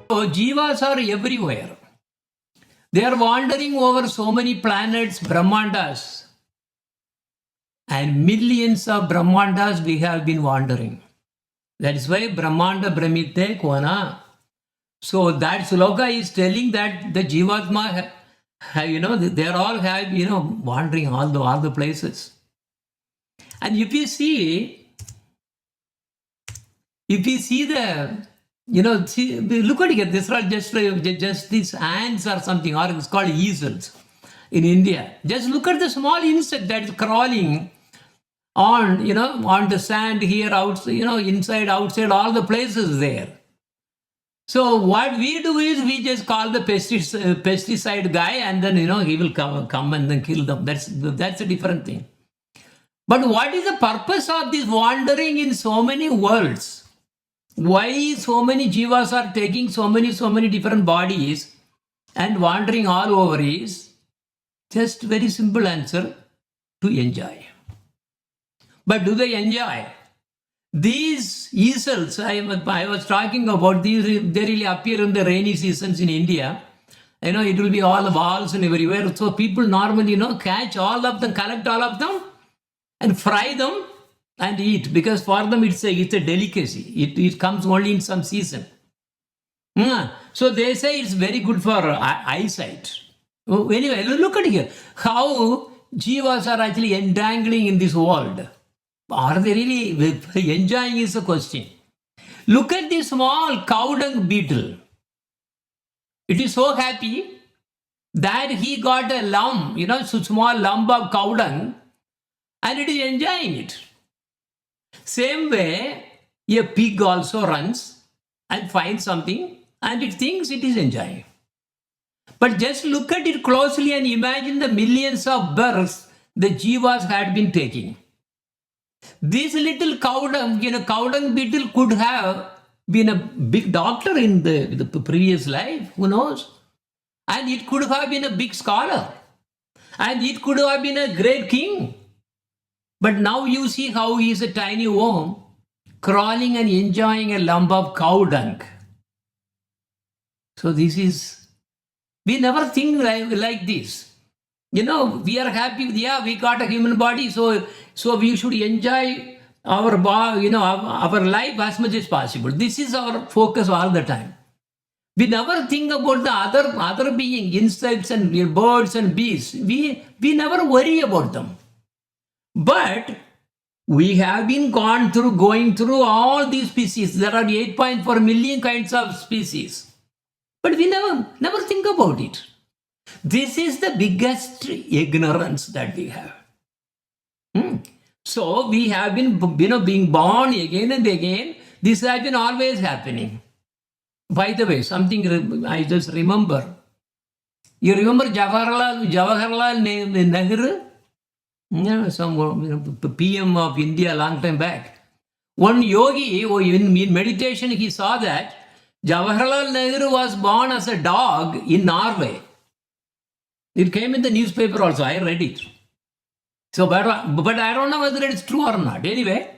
So jivas are everywhere. They are wandering over so many planets, Brahmandas. And millions of Brahmandas we have been wandering. That is why Brahmanda, Bramite, Kona. So that sloka is telling that the Jivatma, they are all have, wandering all the places. And if you see the, look at it, this are just these ants or something, or it's called easels in India. Just look at the small insect that is crawling on the sand here, outside, inside, outside, all the places there. So what we do is we just call the pesticide guy, and then he will come and then kill them. That's a different thing. But what is the purpose of this wandering in so many worlds? Why so many jivas are taking so many different bodies and wandering all over is just very simple answer: to enjoy. But do they enjoy? These easels I was talking about, they really appear in the rainy seasons in India. It will be all walls and everywhere. So people normally, catch all of them, collect all of them, and fry them and eat, because for them it's a delicacy. It comes only in some season. So they say it's very good for eyesight. Anyway, look at here how jivas are actually entangling in this world. Are they really enjoying is the question. Look at this small cow dung beetle. It is so happy that he got a lump, small lump of cow dung, and it is enjoying it. Same way, a pig also runs and finds something and it thinks it is enjoying. But just look at it closely and imagine the millions of births the jivas had been taking. This little cow dung beetle could have been a big doctor in the previous life, who knows? And it could have been a big scholar. And it could have been a great king. But now you see how he is a tiny worm crawling and enjoying a lump of cow dung. So we never think like this. We are happy, we got a human body, so we should enjoy our life as much as possible. This is our focus all the time. We never think about the other being, insects and birds and bees. We never worry about them. But we have been going through all these species. There are 8.4 million kinds of species. But we never think about it. This is the biggest ignorance that we have. So we have been, being born again and again. This has been always happening. By the way, something I just remember. You remember Jawaharlal Nehru? Some PM of India a long time back. One yogi, in meditation, he saw that Jawaharlal Nehru was born as a dog in Norway. It came in the newspaper also. I read it. So, but I don't know whether it's true or not. Anyway,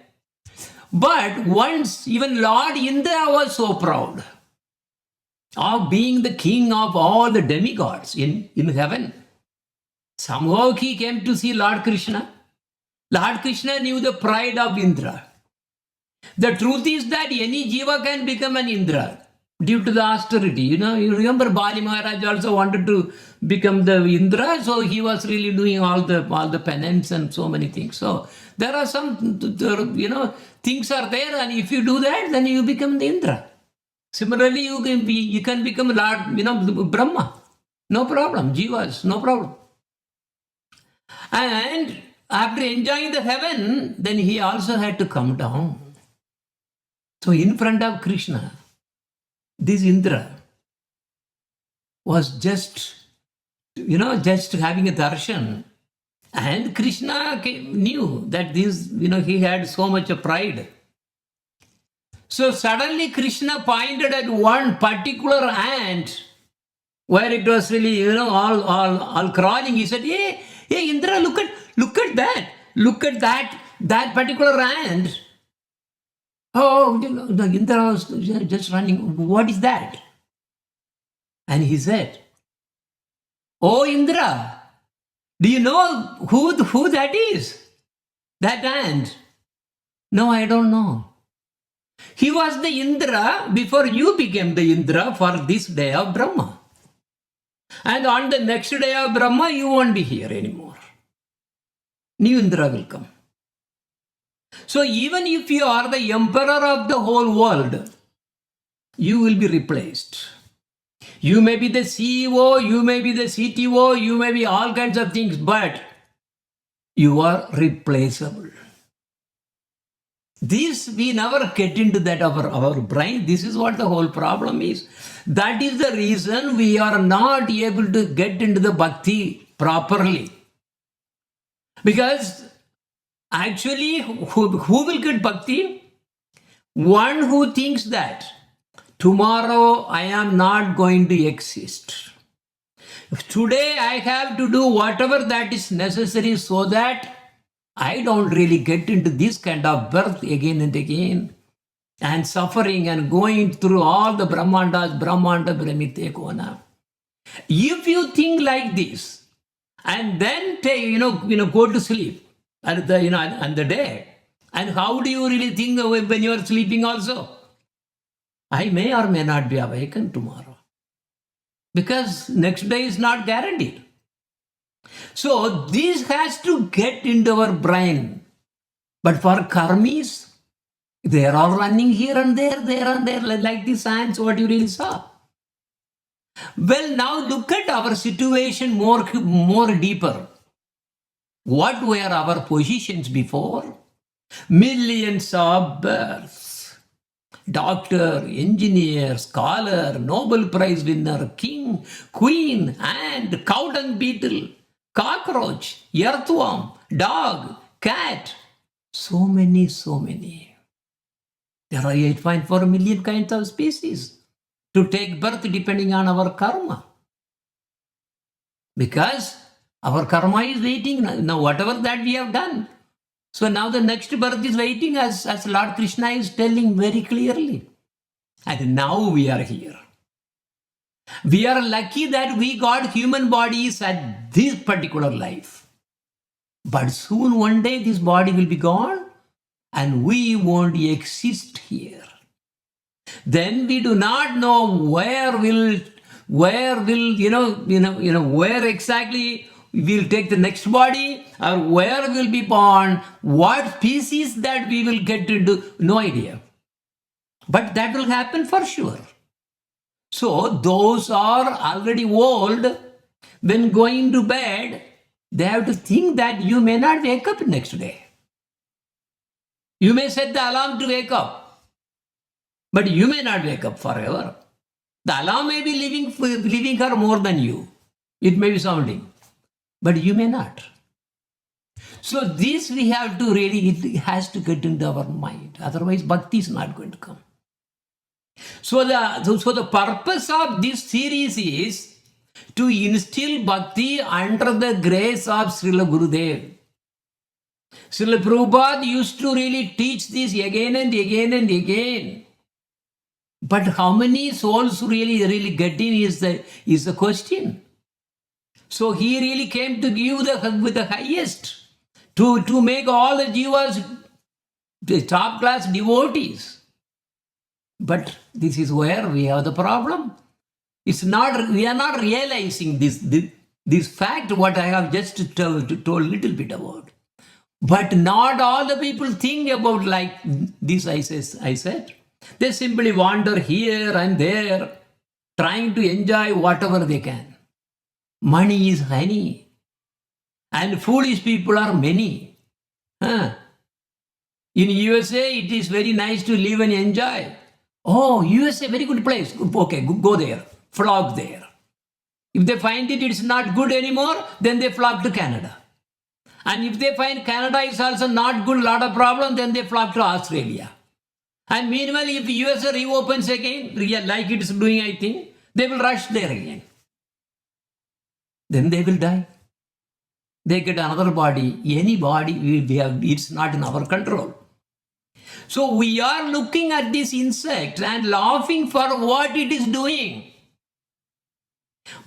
but once even Lord Indra was so proud of being the king of all the demigods in heaven. Somehow he came to see Lord Krishna. Lord Krishna knew the pride of Indra. The truth is that any jiva can become an Indra due to the austerity. You remember Bali Maharaj also wanted to become the Indra, so he was really doing all the penance and so many things. So there are some, things are there, and if you do that, then you become the Indra. Similarly, you can become Lord, Brahma. No problem. Jivas, no problem. And after enjoying the heaven, then he also had to come down. So in front of Krishna, this Indra was just having a darshan. And Krishna knew that he had so much of pride. So suddenly Krishna pointed at one particular ant where it was really, all crawling. He said, hey Indra, look at that. Look at that particular ant. Oh, the Indra was just running. What is that? And he said, "Oh, Indra, do you know who that is? That ant?" "No, I don't know." "He was the Indra before you became the Indra for this day of Brahma. And on the next day of Brahma, you won't be here anymore. New Indra will come." So even if you are the emperor of the whole world, you will be replaced. You may be the CEO, you may be the CTO, you may be all kinds of things, but you are replaceable. This, we never get into that our brain. This is what the whole problem is. That is the reason we are not able to get into the bhakti properly. Because actually, who will get bhakti? One who thinks that tomorrow I am not going to exist. Today I have to do whatever that is necessary so that I don't really get into this kind of birth again and again and suffering and going through all the Brahmandas, Brahmanda, Bramite, Kona. If you think like this and then go to sleep at the day, and how do you really think when you are sleeping also? I may or may not be awakened tomorrow, because next day is not guaranteed. So this has to get into our brain. But for karmis, they are all running here and there, like the ants, what you really saw. Well, now look at our situation more deeper. What were our positions before? Millions of births. Doctor, engineer, scholar, Nobel Prize winner, king, queen, ant, cow dung beetle, cockroach, earthworm, dog, cat. So many. There are 8.4 million kinds of species to take birth depending on our karma. Because our karma is waiting now, whatever that we have done. So now the next birth is waiting, as Lord Krishna is telling very clearly. And now we are here. We are lucky that we got human bodies at this particular life. But soon one day this body will be gone and we won't exist here. Then we do not know where exactly we'll take the next body, or where we'll be born, what species that we will get into, no idea. But that will happen for sure. So those are already old, when going to bed, they have to think that you may not wake up next day. You may set the alarm to wake up, but you may not wake up forever. The alarm may be leaving her more than you. It may be sounding, but you may not. So this we have to really, it has to get into our mind. Otherwise, bhakti is not going to come. So the purpose of this series is to instill bhakti under the grace of Srila Gurudev. Srila Prabhupada used to really teach this again and again. But how many souls really get in is the question. So he really came to give with the highest, to make all the jivas the top class devotees. But this is where we have the problem. We are not realizing this fact, what I have just told a little bit about. But not all the people think about like this, I said. They simply wander here and there, trying to enjoy whatever they can. Money is honey, and foolish people are many. In USA, it is very nice to live and enjoy. Oh, USA, very good place. Okay, go there, flock there. If they find it's not good anymore, then they flock to Canada. And if they find Canada is also not good, lot of problem, then they flock to Australia. And meanwhile, if USA reopens again, like it is doing, I think, they will rush there again. Then they will die. They get another body. Any body we have, it's not in our control. So we are looking at this insect and laughing for what it is doing.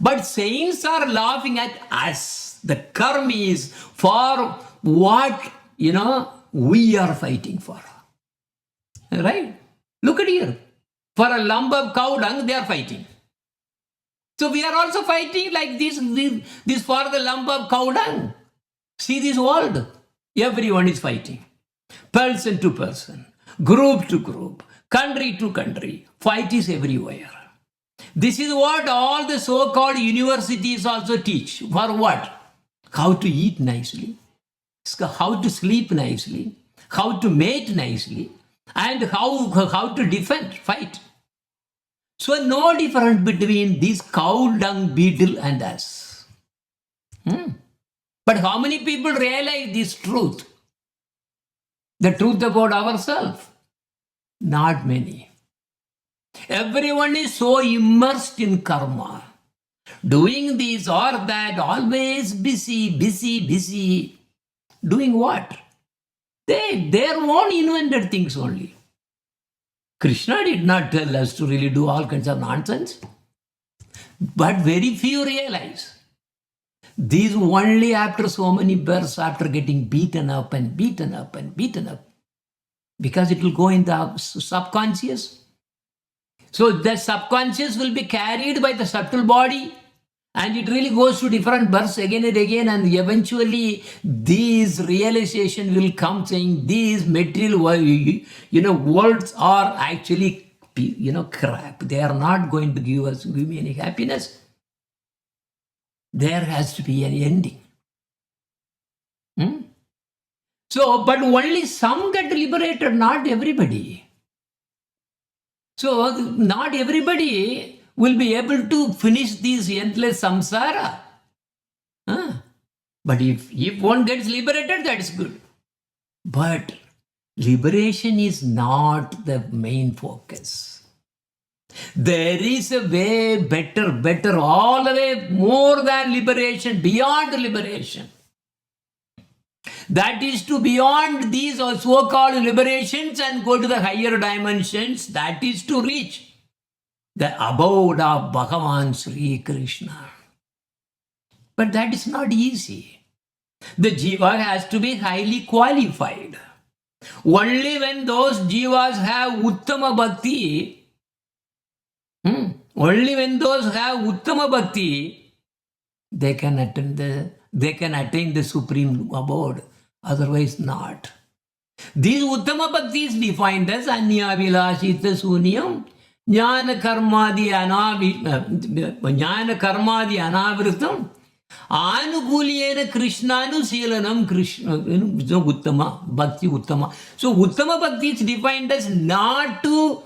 But saints are laughing at us. The karma is for what, we are fighting for. Right? Look at here. For a lump of cow dung, they are fighting. So we are also fighting like this for the lump of cow dung. See this world. Everyone is fighting. Person to person, group to group, country to country. Fight is everywhere. This is what all the so-called universities also teach. For what? How to eat nicely, how to sleep nicely, how to mate nicely, and how to defend, fight. So no difference between this cow dung beetle and us. But how many people realize this truth? The truth about ourselves? Not many. Everyone is so immersed in karma, doing this or that, always busy. Doing what? Their own invented things only. Krishna did not tell us to really do all kinds of nonsense. But very few realize. These only after so many births, after getting beaten up. Because it will go in the subconscious. So the subconscious will be carried by the subtle body, and it really goes to different births again and again, and eventually these realization will come saying these material worlds are actually crap. They are not going to give me any happiness. There has to be an ending. So, but only some get liberated, not everybody. So, not everybody will be able to finish this endless samsara. But if one gets liberated, that is good. But liberation is not the main focus. There is a way better, all the way more than liberation, beyond liberation. That is to beyond these so-called liberations and go to the higher dimensions. That is to reach the abode of Bhagavan Sri Krishna. But that is not easy. The jiva has to be highly qualified. Only when those jivas have Uttama Bhakti, they can attain the supreme abode. Otherwise not. These Uttama Bhakti is defined as Anya Vilashita Sunyam, Jnana Karmadi Anavritam, Anukuliyena Krishnanu Silanam Krishna, Uttama, Bhakti Uttama. So Uttama Bhakti is defined as not to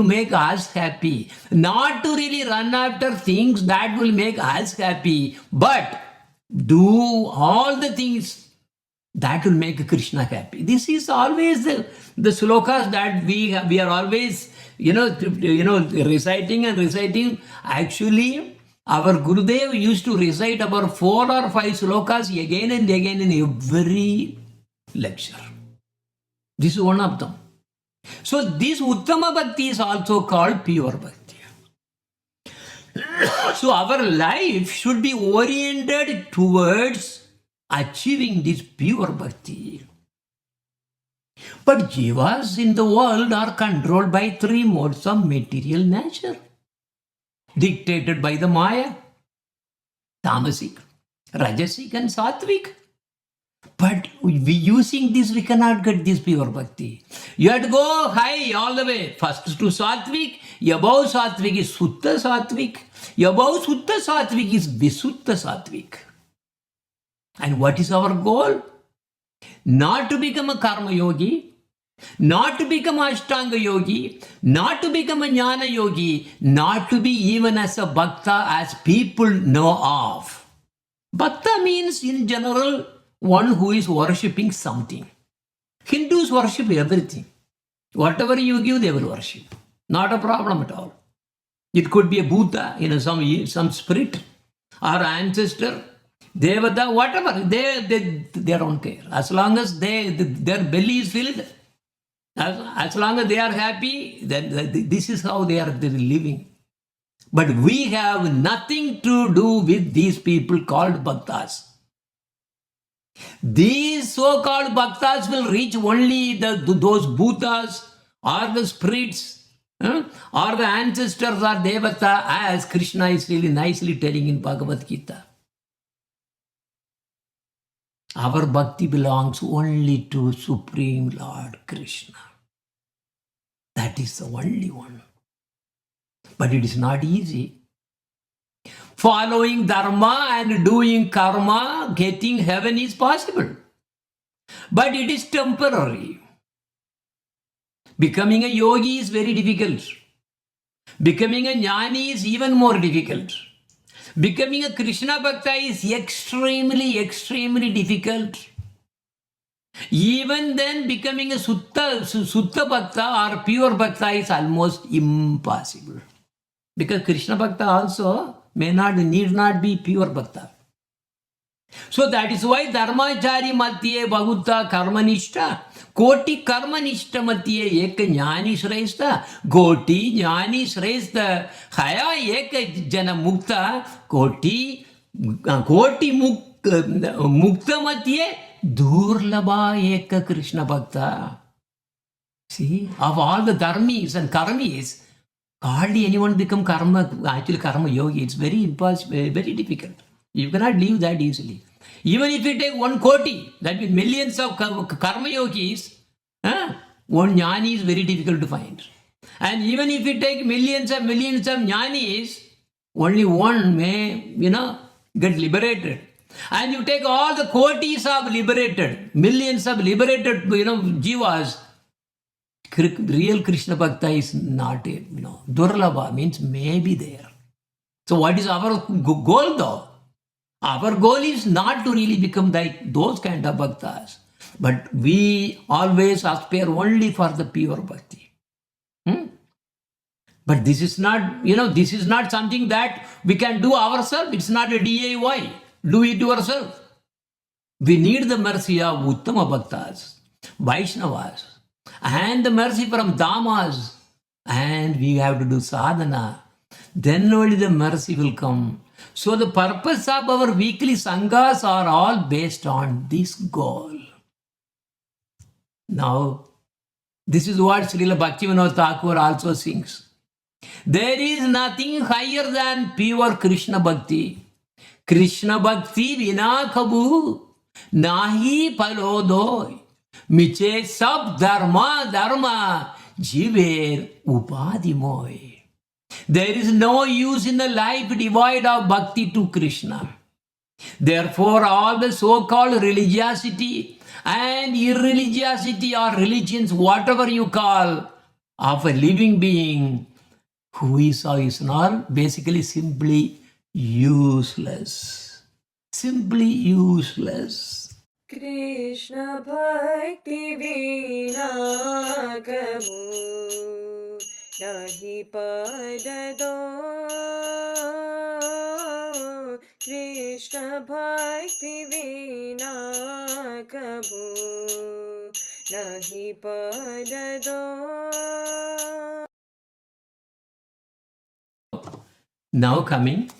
make us happy, not to really run after things that will make us happy, but do all the things that will make Krishna happy. This is always the slokas that we are always reciting. Actually, our Gurudev used to recite about 4 or 5 slokas again and again in every lecture. This is one of them. So this Uttama Bhakti is also called pure Bhakti. So our life should be oriented towards achieving this pure Bhakti. But jivas in the world are controlled by 3 modes of material nature, dictated by the Maya, Tamasic, Rajasic and Sattvic. But using this, we cannot get this pure Bhakti. You have to go high all the way. First to Sattvic, above Sattvic is Sutta Sattvic, above Sutta Sattvic is Visutta Sattvic. And what is our goal? Not to become a karma yogi, not to become a Ashtanga yogi, not to become a jnana yogi, not to be even as a bhakta as people know of. Bhakta means in general one who is worshipping something. Hindus worship everything. Whatever you give, they will worship. Not a problem at all. It could be a Buddha, some spirit or ancestor, Devata, whatever. They don't care. As long as their belly is filled, As long as they are happy, then this is how they're living. But we have nothing to do with these people called bhaktas. These so-called bhaktas will reach only those bhutas or the spirits or the ancestors or devata, as Krishna is really nicely telling in Bhagavad Gita. Our bhakti belongs only to Supreme Lord Krishna. That is the only one. But it is not easy. Following dharma and doing karma, getting heaven is possible. But it is temporary. Becoming a yogi is very difficult. Becoming a jnani is even more difficult. Becoming a Krishna Bhakta is extremely, extremely difficult. Even then, becoming a Sutta Bhakta or pure Bhakta is almost impossible. Because Krishna Bhakta also need not be pure Bhakta. So that is why Dharmachari Matye Bhagutta Karmanishta, Koti Karmanishta Matye Ek Jnani Shrestha, Koti Jnani Shrestha, Haya Ek Jana Mukta, Koti Mukta Matye Durlabha Eka Krishna Bhakta. See, of all the dharmis and karmis, hardly anyone become karma yogi. It's very impossible, very difficult. You cannot leave that easily. Even if you take 1 koti, that means millions of karma yogis, one jnani is very difficult to find. And even if you take millions of jnanis, only one may, get liberated. And you take all the kotis of liberated, millions of liberated, jivas, real Krishna Bhakta is not, Durlabha means maybe there. So what is our goal though? Our goal is not to really become like those kind of bhaktas, but we always aspire only for the pure bhakti. But this is not, this is not something that we can do ourselves. It's not a DIY. Do it yourself. We need the mercy of Uttama Bhaktas, Vaishnavas, and the mercy from Dhammas. And we have to do sadhana. Then only the mercy will come. So the purpose of our weekly sanghas are all based on this goal. Now, this is what Srila Bhaktivinoda Thakur also sings. There is nothing higher than pure Krishna Bhakti. Krishna Bhakti vina kabhu nahi palodoy. Miche sab dharma jiver upadimoy. There is no use in the life devoid of bhakti to Krishna. Therefore, all the so-called religiosity and irreligiosity or religions, whatever you call, of a living being who is not basically simply useless. Simply useless. Krishna Bhakti Vina Kabhu Nahi Padado. Krishna Bhakti Vina Kabhu Nahi Padado. Now coming.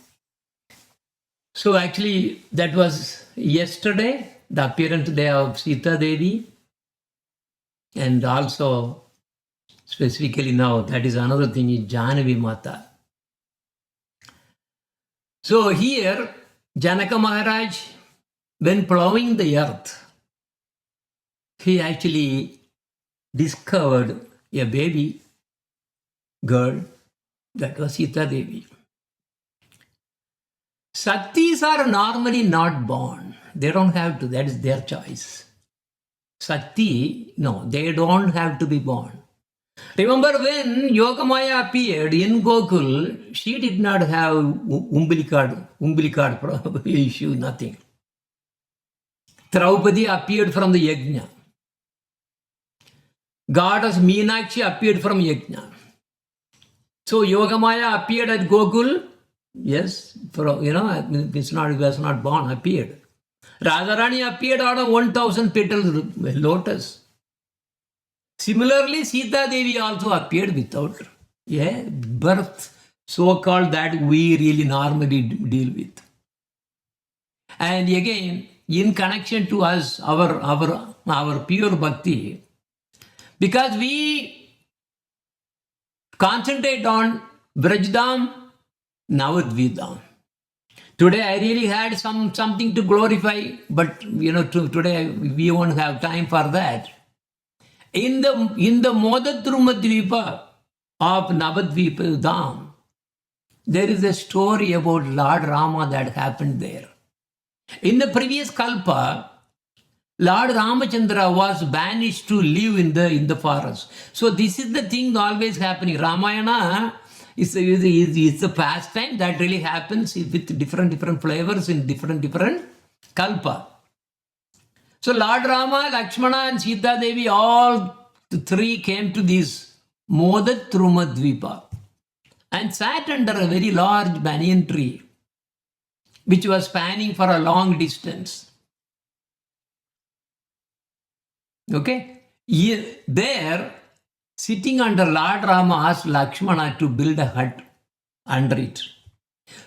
So actually that was yesterday, the appearance day of Sita Devi, and also specifically now, that is another thing, is Jahnava Mata. So here, Janaka Maharaj, when plowing the earth, he actually discovered a baby girl, that was Sita Devi. Saktis are normally not born. They don't have to, that is their choice. Sakti, no, they don't have to be born. Remember when Yogamaya appeared in Gokul, she did not have umbilical issue, nothing. Draupadi appeared from the Yajna. Goddess Meenakshi appeared from Yajna. So Yogamaya appeared at Gokul, yes, it was not born, appeared. Radharani appeared out of 1,000 petals lotus. Similarly, Sita Devi also appeared without a birth, so-called, that we really normally deal with. And again, in connection to us, our pure bhakti, because we concentrate on Vrajdam, Navadvidam. Today I really had something to glorify, but today we won't have time for that. In the Modadrumadvipa of Navadvipa Dham, there is a story about Lord Rama that happened there. In the previous Kalpa, Lord Ramachandra was banished to live in the forest. So this is the thing always happening. Ramayana is a pastime that really happens with different flavors in different Kalpa. So Lord Rama, Lakshmana and Sita Devi, all three came to this Modadrumadvipa and sat under a very large banyan tree, which was spanning for a long distance. Okay? There, sitting under Lord Rama asked Lakshmana to build a hut under it.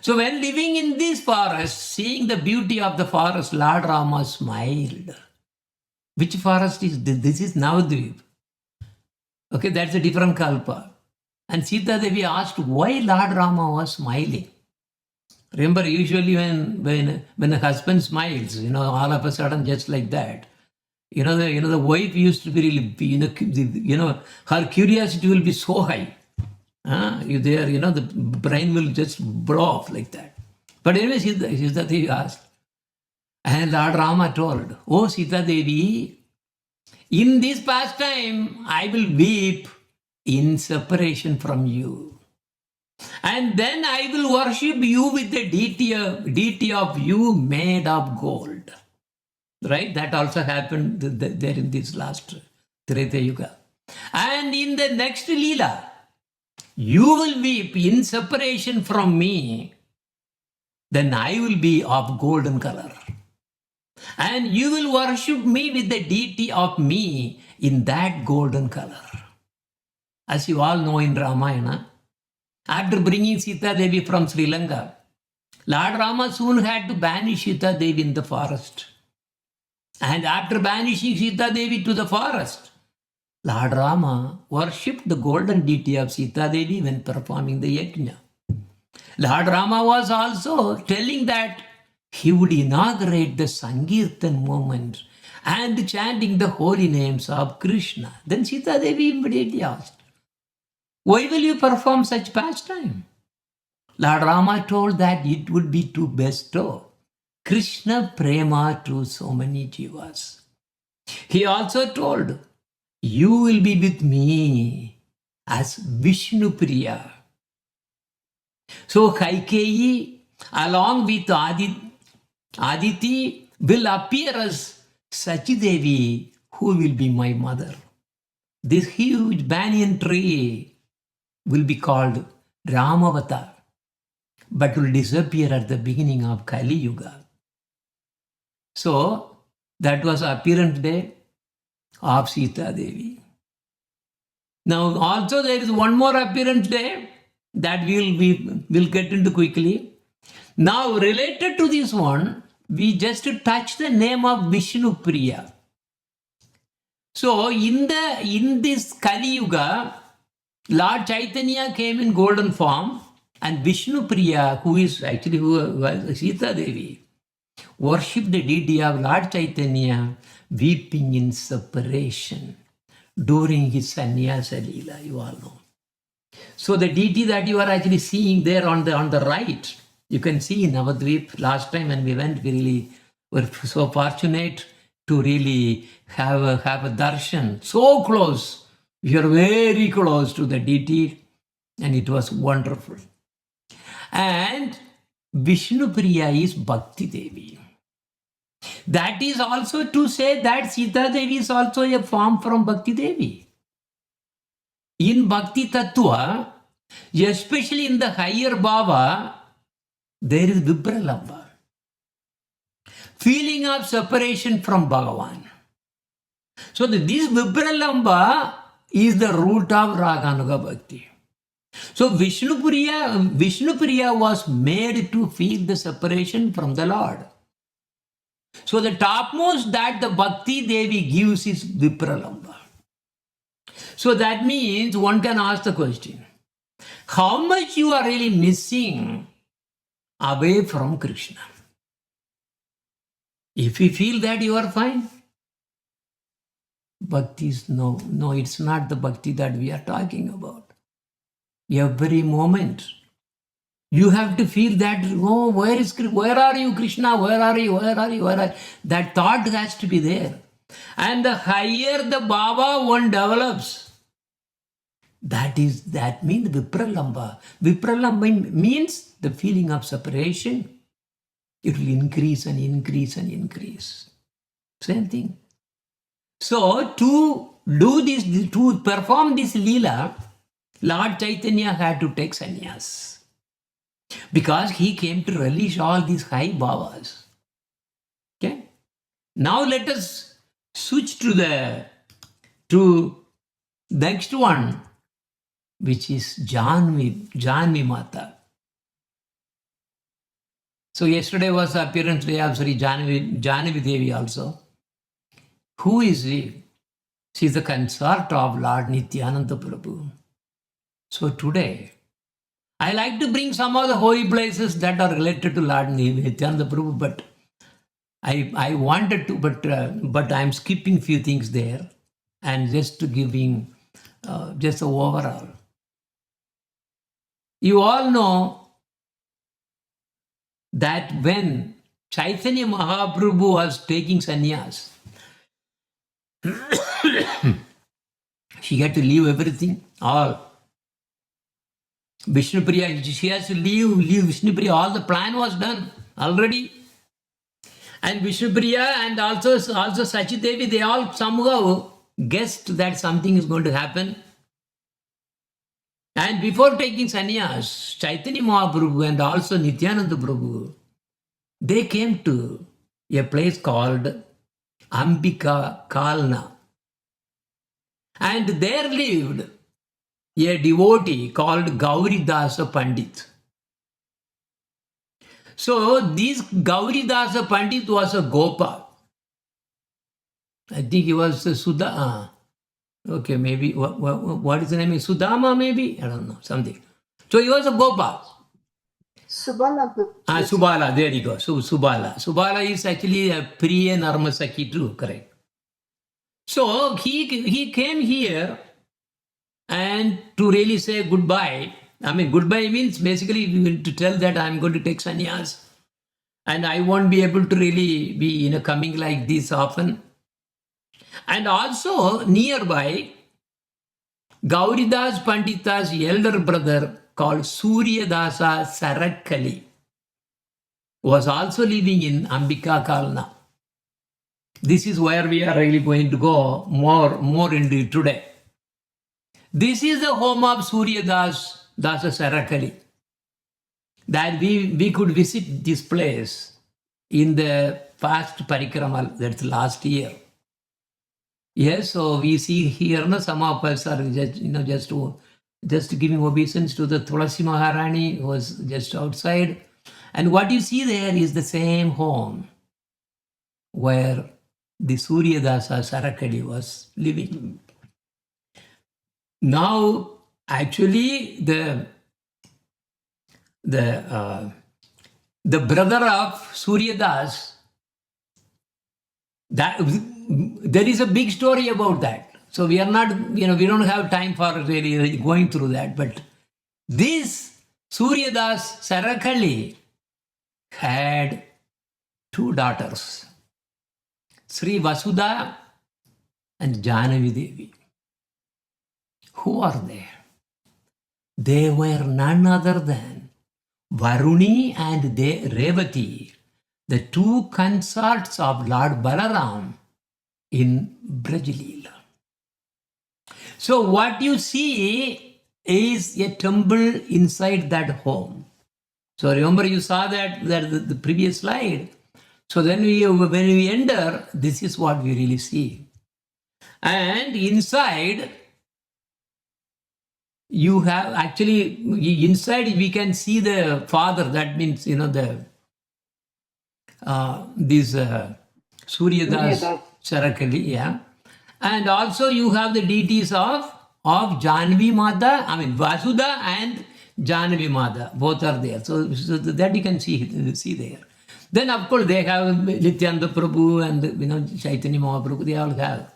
So when living in this forest, seeing the beauty of the forest, Lord Rama smiled. Which forest is this? This is Navadvip. Okay, that's a different Kalpa. And Sita Devi asked why Lord Rama was smiling. Remember, usually when a husband smiles, all of a sudden, just like that, the wife used to be really, her curiosity will be so high. The brain will just blow off like that. But anyway, Sita Devi asked. And Lord Rama told, "Oh Sita Devi, in this pastime, I will weep in separation from you. And then I will worship you with the deity of you made of gold." Right? That also happened there in this last Treta Yuga. And in the next Leela, you will weep in separation from me, then I will be of golden color. And you will worship me with the deity of me in that golden color. As you all know in Ramayana, after bringing Sita Devi from Sri Lanka, Lord Rama soon had to banish Sita Devi in the forest. And after banishing Sita Devi to the forest, Lord Rama worshipped the golden deity of Sita Devi when performing the yajna. Lord Rama was also telling that he would inaugurate the Sankirtan movement and chanting the holy names of Krishna. Then Sita Devi immediately asked, "Why will you perform such pastime?" Lord Rama told that it would be to bestow Krishna prema to so many jivas. He also told, "You will be with me as Vishnu Priya." So Kaikeyi, along with Aditi, will appear as Sachidevi, who will be my mother. This huge banyan tree will be called Ramavatar, but will disappear at the beginning of Kali Yuga. So that was appearance day of Sita Devi. Now also there is one more appearance day that we'll get into quickly. Now related to this one, we just touch the name of Vishnu Priya. So in this Kali Yuga, Lord Chaitanya came in golden form, and Vishnu Priya, who was Sita Devi, worshipped the deity of Lord Chaitanya, weeping in separation during his sannyasa leela, you all know. So the deity that you are actually seeing there on the right, you can see in Navadvip. Last time when we went, we really were so fortunate to really have a darshan so close. We are very close to the deity, and it was wonderful. And Vishnu Priya is Bhakti Devi. That is also to say that Sita Devi is also a form from Bhakti Devi. In Bhakti Tattva, especially in the higher bhava, there is Vipralambha, feeling of separation from Bhagavan. So this Vipralamba is the root of Raganuga Bhakti. So Vishnu Priya was made to feel the separation from the Lord. So the topmost that the Bhakti Devi gives is Vipralamba. So that means one can ask the question, how much you are really missing away from Krishna? If you feel that, you are fine. Bhakti is no, it's not the Bhakti that we are talking about. Every moment, you have to feel that, oh, where are you, Krishna? Where are you? That thought has to be there. And the higher the Baba one develops, that means Vipralamba. Vipralamba means the feeling of separation. It will increase and increase and increase. Same thing. So to do this, to perform this Leela, Lord Chaitanya had to take sannyas, because he came to release all these high bhavas. Okay. Now let us switch to the next one, which is Janvi Mata. So yesterday was the appearance day of Sri Jahnava Devi also. Who is she? She is the consort of Lord Nityananda Prabhu. So today, I like to bring some of the holy places that are related to Lord Nityananda Prabhu, but I wanted to, but I'm skipping few things there and just to giving just the overall. You all know that when Chaitanya Mahaprabhu was taking sannyas, she had to leave everything, all. Vishnu Priya, she has to leave Vishnu Priya. All the plan was done already. And Vishnu Priya and also Sachi Devi, they all somehow guessed that something is going to happen. And before taking sannyas, Chaitanya Mahaprabhu and also Nityananda Prabhu, they came to a place called Ambika Kalna. And there lived a devotee called Gauridasa Pandit. So this Gauridasa Pandit was a Gopa. I think he was a Sudha. Okay, maybe, what is the name? Sudama maybe? I don't know, something. So he was a Gopa. Subala. Subala, there you go. So Subala. Subala is actually a Priya Narmasaki too, correct. So he came here and to really say goodbye. I mean, goodbye means basically to tell that I'm going to take sannyas and I won't be able to really be coming like this often. And also nearby, Gauridas Pandita's elder brother called Suryadasa Sarakali was also living in Ambika Kalna. This is where we are really going to go more into today. This is the home of Suryadasa Sarakali. That we could visit this place in the past parikrama, that's last year. Yes, so we see here, some of us are just giving obeisance to the Tulasi Maharani who was just outside. And what you see there is the same home where the Suryadasa Sarakali was living. Now, actually, the brother of Suryadas, there is a big story about that. So we are not, we don't have time for really going through that. But this Suryadas Sarakali had two daughters, Sri Vasudha and Jahnavi Devi. Who are they? They were none other than Varuni and Revati, the two consorts of Lord Balaram in Brajlila. So what you see is a temple inside that home. So remember you saw that the previous slide. So then when we enter, this is what we really see. And inside, you have actually, inside we can see the father. That means, this Suryadas Charakali, yeah. And also you have the deities of Janvi Mata, Vasuda and Janvi Mata, both are there. So that you can see there. Then of course they have Nityananda Prabhu and Chaitanya Mahaprabhu, they all have.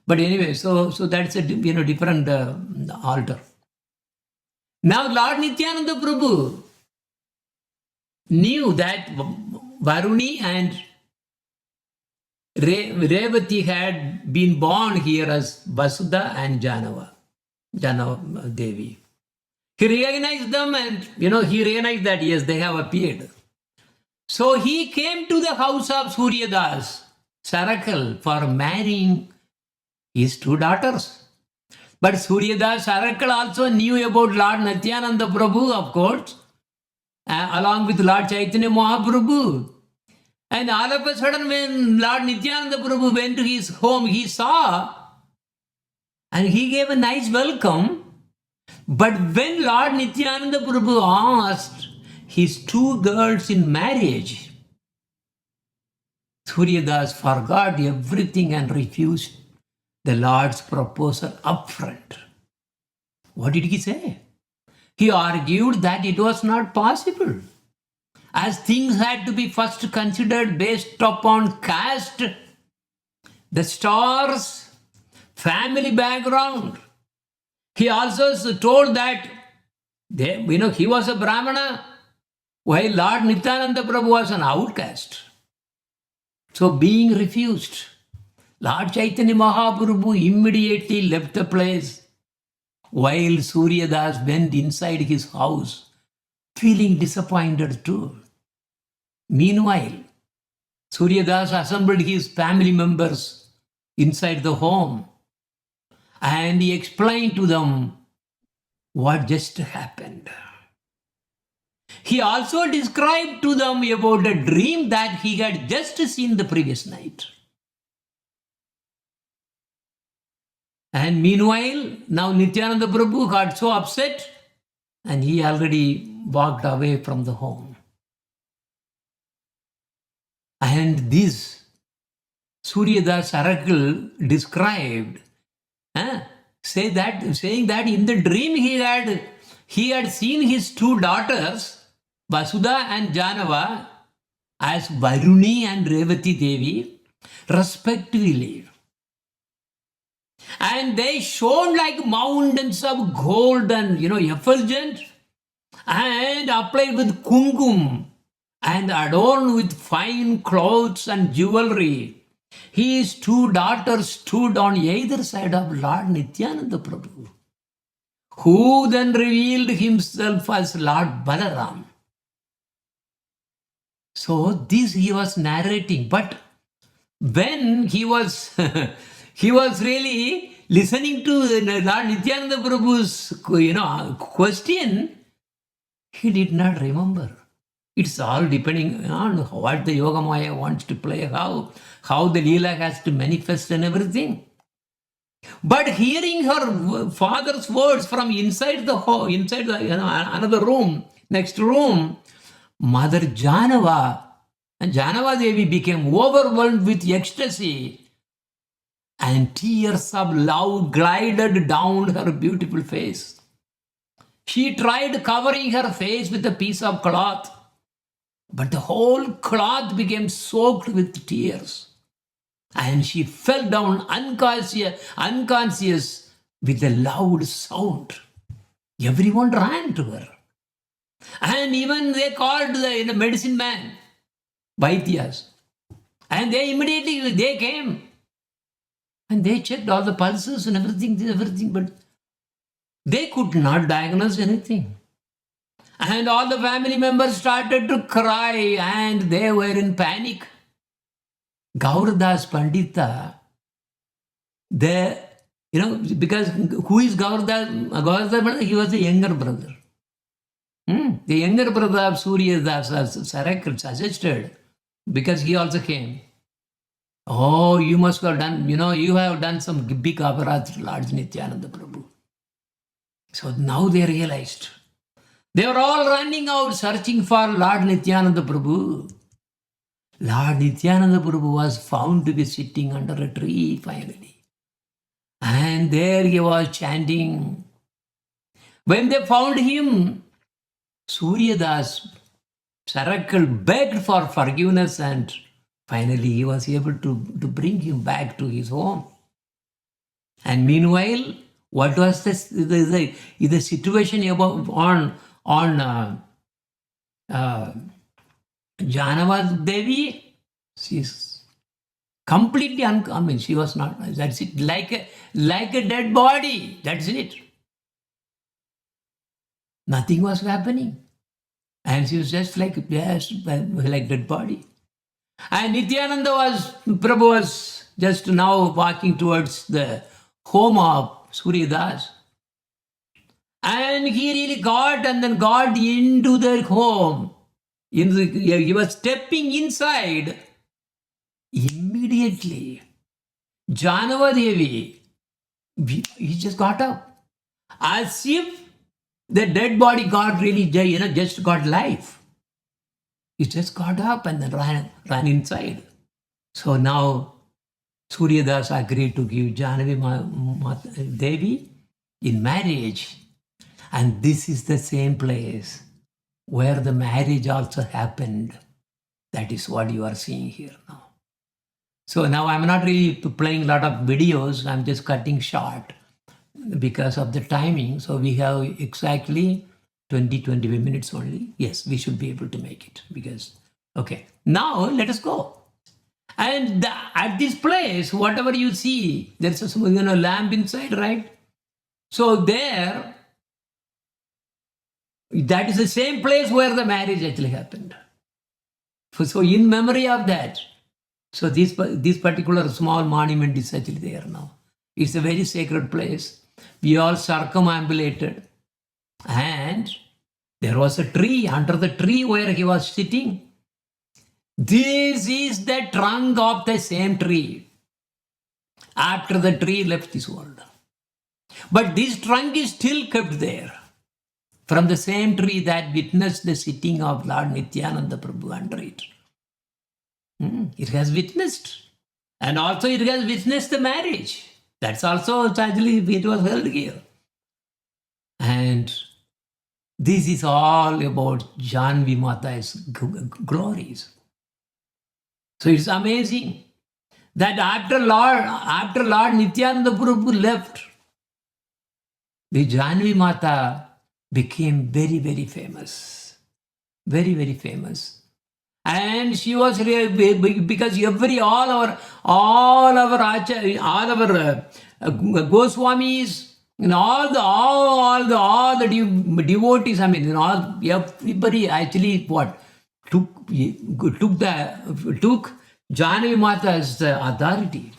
But anyway, so that's a different altar. Now Lord Nityananda Prabhu knew that Varuni and Revati had been born here as Vasudha and Jahnava Devi. He recognized them and, he recognized that, yes, they have appeared. So he came to the house of Suryadas Sarakal for marrying his two daughters. But Suryadas Sarakal also knew about Lord Nityananda Prabhu, of course, along with Lord Chaitanya Mahaprabhu. And all of a sudden, when Lord Nityananda Prabhu went to his home, he saw and he gave a nice welcome. But when Lord Nityananda Prabhu asked his two girls in marriage, Suryadas forgot everything and refused the Lord's proposal upfront. What did he say? He argued that it was not possible, as things had to be first considered based upon caste, the stars, family background. He also told that he was a Brahmana, while Lord Nityananda Prabhu was an outcast. So being refused, Lord Chaitanya Mahaprabhu immediately left the place, while Suryadas went inside his house, feeling disappointed too. Meanwhile, Suryadas assembled his family members inside the home and he explained to them what just happened. He also described to them about a dream that he had just seen the previous night. And meanwhile, now Nityananda Prabhu got so upset and he already walked away from the home. And this Suryadas Sarakal described, saying that in the dream he had seen his two daughters, Vasudha and Jahnava, as Varuni and Revati Devi, respectively. And they shone like mountains of gold and, effulgent, and applied with kumkum and adorned with fine clothes and jewelry. His two daughters stood on either side of Lord Nityananda Prabhu, who then revealed himself as Lord Balaram. So this he was narrating, but when he was he was really listening to Lord Nityananda Prabhu's question, he did not remember. It's all depending on what the Yogamaya wants to play, how the Leela has to manifest and everything. But hearing her father's words from inside the hall, inside the, another room, next room, Mother Jahnava and Jahnava Devi became overwhelmed with ecstasy, and tears of love glided down her beautiful face. She tried covering her face with a piece of cloth, but the whole cloth became soaked with tears, and she fell down unconscious with a loud sound. Everyone ran to her. And even they called the medicine man, Vaidyas. And they immediately came. And they checked all the pulses and everything, but they could not diagnose anything. And all the family members started to cry and they were in panic. Gauradas Pandita, because who is Gauradas? Gauradas, he was the younger brother. The younger brother of Suryadas Sarakal suggested, because he also came. Oh, you must have done, you have done some big aparat, Lord Nityananda Prabhu. So now they realized. They were all running out searching for Lord Nityananda Prabhu. Lord Nityananda Prabhu was found to be sitting under a tree finally. And there he was chanting. When they found him, Suryadas Sarakal begged for forgiveness and finally he was able to bring him back to his home. And meanwhile, what was the situation about on Jahnava Devi? She's completely she was not. That's it. Like a dead body. That's it. Nothing was happening, and she was just like dead body. And Nityananda Prabhu was just now walking towards the home of Suryadas. And he really got into their home. He was stepping inside. Immediately, Jahnava Devi, he just got up. As if the dead body got really, just got life. He just got up and then ran inside. So now Suryadas agreed to give Jahnava Devi in marriage. And this is the same place where the marriage also happened. That is what you are seeing here now. So now I'm not really playing a lot of videos. I'm just cutting short because of the timing. So we have exactly 20-25 minutes only. Yes, we should be able to make it because, okay. Now let us go. And at this place, whatever you see, there's a lamp inside, right? So there, that is the same place where the marriage actually happened. So in memory of that, so this particular small monument is actually there now. It's a very sacred place. We all circumambulated. And there was a tree, under the tree where he was sitting. This is the trunk of the same tree. After the tree left this world. But this trunk is still kept there. From the same tree that witnessed the sitting of Lord Nityananda Prabhu under it. It has witnessed. And also it has witnessed the marriage. That's also actually it was held here. And this is all about Janvi Mata's glories. So it's amazing that after Lord Nityananda Prabhu left, the Janvi Mata became very, very famous. Very, very famous. And she was really, because all our Goswamis and all the devotees, everybody actually took Janvi Mata as the authority.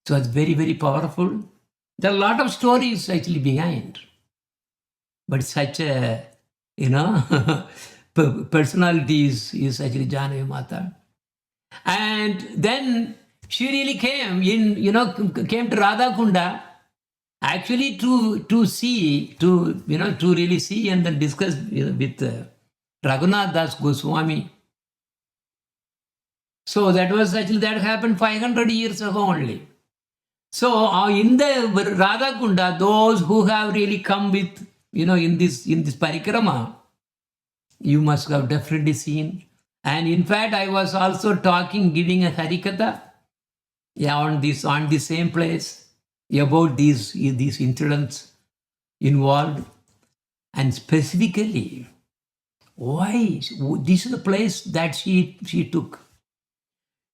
So it's very, very powerful. There are a lot of stories actually behind. But such a, personality is actually Janvi Mata. And then she really came to Radhakunda actually to really see and then discuss with Raghunath Das Goswami. So that happened 500 years ago only. So in the Radhakunda, those who have really come with, in this parikrama, you must have definitely seen. And in fact, I was also giving a harikatha on the same place about these incidents involved. And specifically, why? This is the place that she took.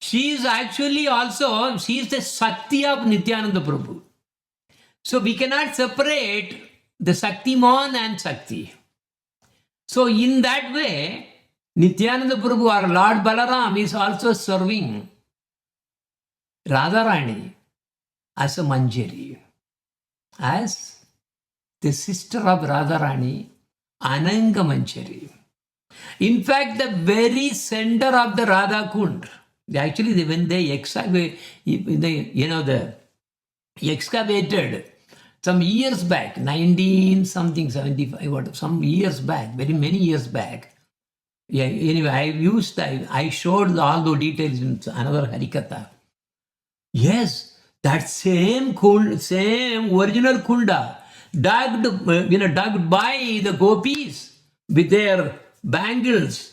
She is actually also, she is the Shakti of Nityananda Prabhu. So we cannot separate the Shaktiman and Shakti. So in that way, Nityananda Prabhu or Lord Balaram is also serving Radharani as a Manjari, as the sister of Radharani, Ananga Manjari. In fact, the very center of the Radhakund, When they excavated some years back, 19 something 75, what, some years back, very many years back. Yeah, anyway, I showed all the details in another Harikatha. Yes, that same original kunda dug by the gopis with their bangles.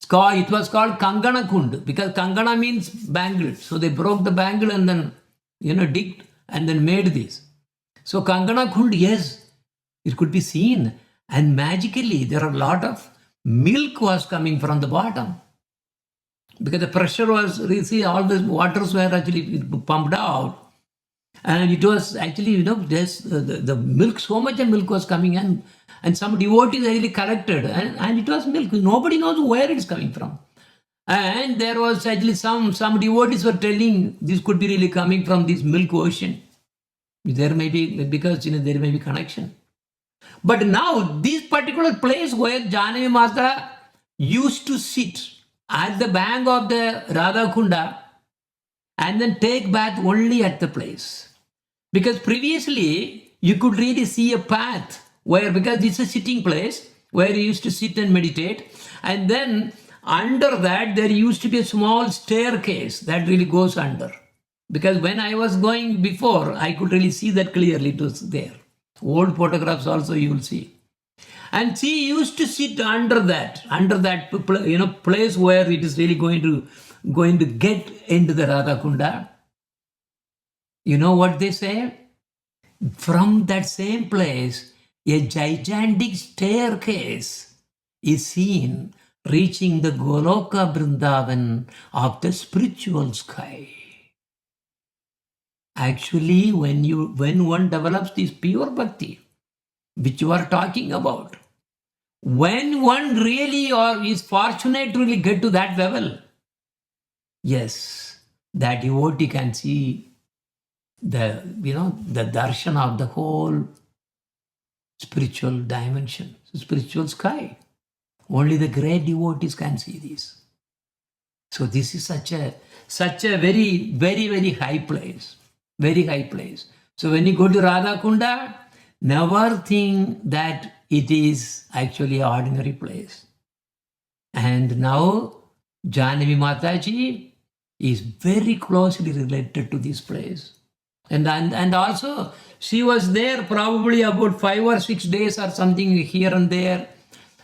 It was called Kangana Kund because Kangana means bangle. So they broke the bangle and then digged and then made this. So Kangana Kund, yes, it could be seen. And magically there are a lot of milk was coming from the bottom. Because the pressure was, you see, all the waters were actually pumped out. And it was actually, the milk, so much of milk was coming in. And some devotees really collected. And it was milk. Nobody knows where it's coming from. And there was actually some devotees were telling this could be really coming from this milk ocean. There may be, because there may be connection. But now, this particular place where Jahnava Mata used to sit at the bank of the Radhakunda and then take bath only at the place. Because previously, you could really see a path where, because it's a sitting place where you used to sit and meditate. And then under that, there used to be a small staircase that really goes under. Because when I was going before, I could really see that clearly. It was there. Old photographs also you will see. And she used to sit under that place where it is really going to get into the Radhakunda. You know what they say? From that same place, a gigantic staircase is seen reaching the Goloka Vrindavan of the spiritual sky. Actually, when one develops this pure bhakti, which you are talking about, when one really is fortunate to really get to that level, yes, that devotee can see the darshan of the whole spiritual dimension, spiritual sky. Only the great devotees can see this. So this is such a very, very, very high place. Very high place. So when you go to Radhakunda, never think that it is actually an ordinary place. And now Jahnava Mataji is very closely related to this place. And also she was there probably about 5 or 6 days or something here and there.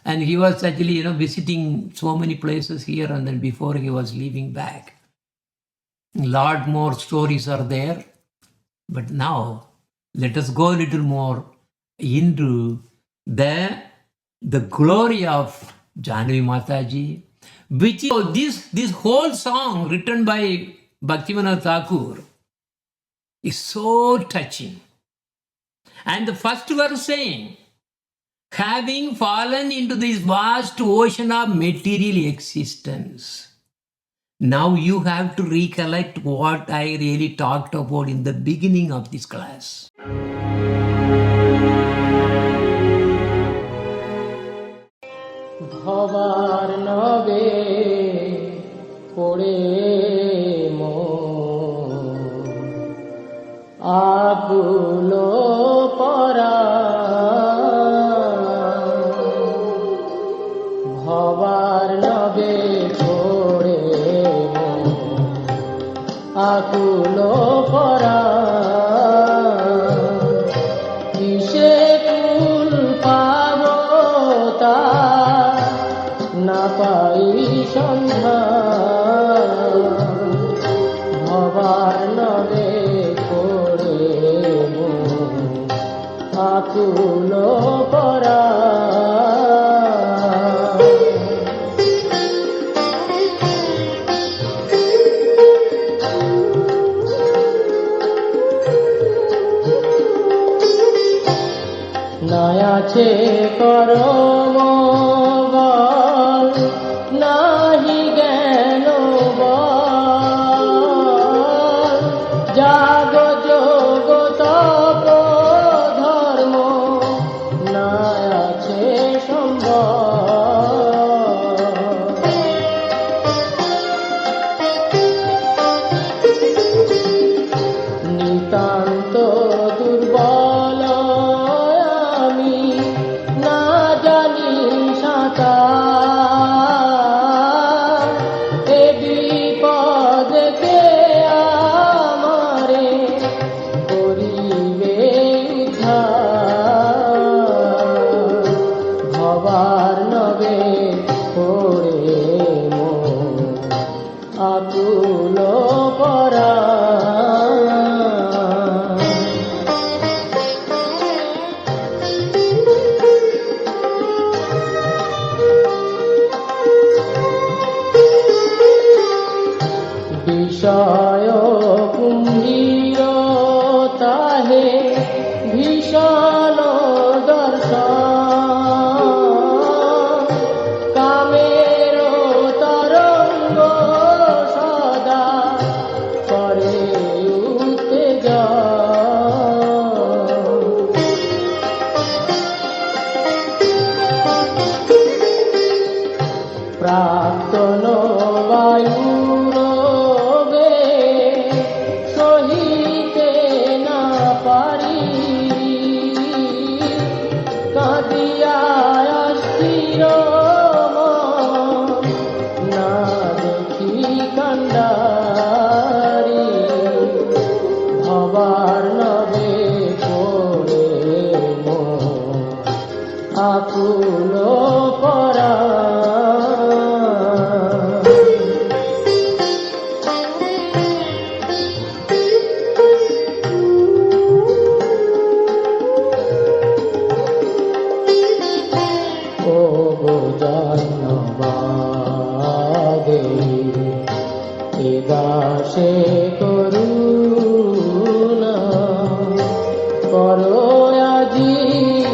And he was actually visiting so many places here and then before he was leaving back. A lot more stories are there. But now, let us go a little more into the glory of Jahnava Mataji, which is this whole song written by Bhaktivinoda Thakur is so touching. And the first verse saying, having fallen into this vast ocean of material existence, now you have to recollect what I really talked about in the beginning of this class. Bhavar nabe pore mo akulo para bhavar nabe akulo para kishe kul pavota na pai sandha bhavar nade kore mo akulo para আছে করম বল নাহি জ্ঞান বল জাগ যোগ তপ ধর্ম না আছে সম্বল বিষয় কুম্ভীর তাহে ভীষণ দর্শন কামের তরঙ্গ সদা করে উত্তেজন প্রাক্তন বায়ুর সহিতে না পারি কাঁদিয়া স্থির না দেখি কান্ডারি ভবার নবে পড়ে আকুল পরা দাসে করুণা করো আজি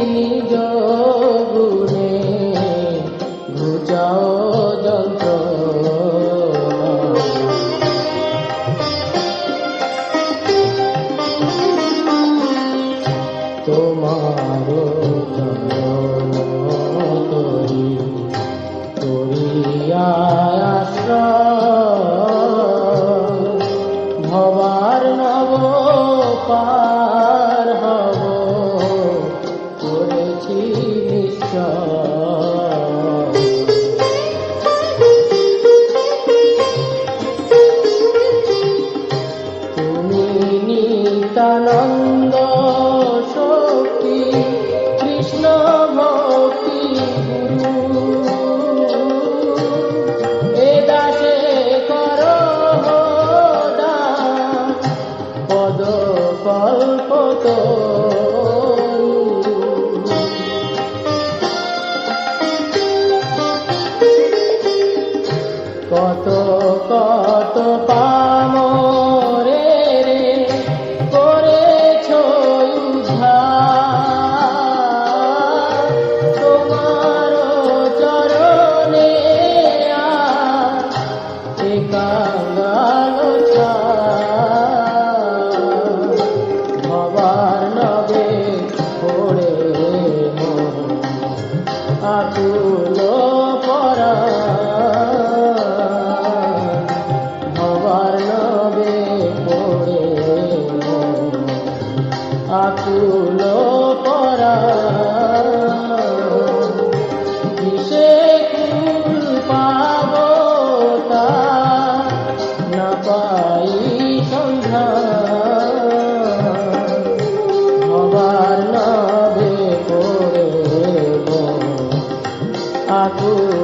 নিজ গুণে ঘুচাও যন্ত্রণা তোমার চরণ তরি তরিয়া ভবার নব পার হব করেছি নিশ্চয় তুমি নিতানন্দ শক্তি কৃষ্ণ ভক্তি গুরু এ দাসে করো পদ কল্প কত কত পামরে রে করেছ উদ্ধার তোমার চরণে একাঙ্গাল ভবার নবে পড়ে আকুল পরা ভবার নবে পড়ে আকুল পরা কিসে কুল পাব তা না পাই সন্ধ্যা ভবার নবে পড়ে আকুল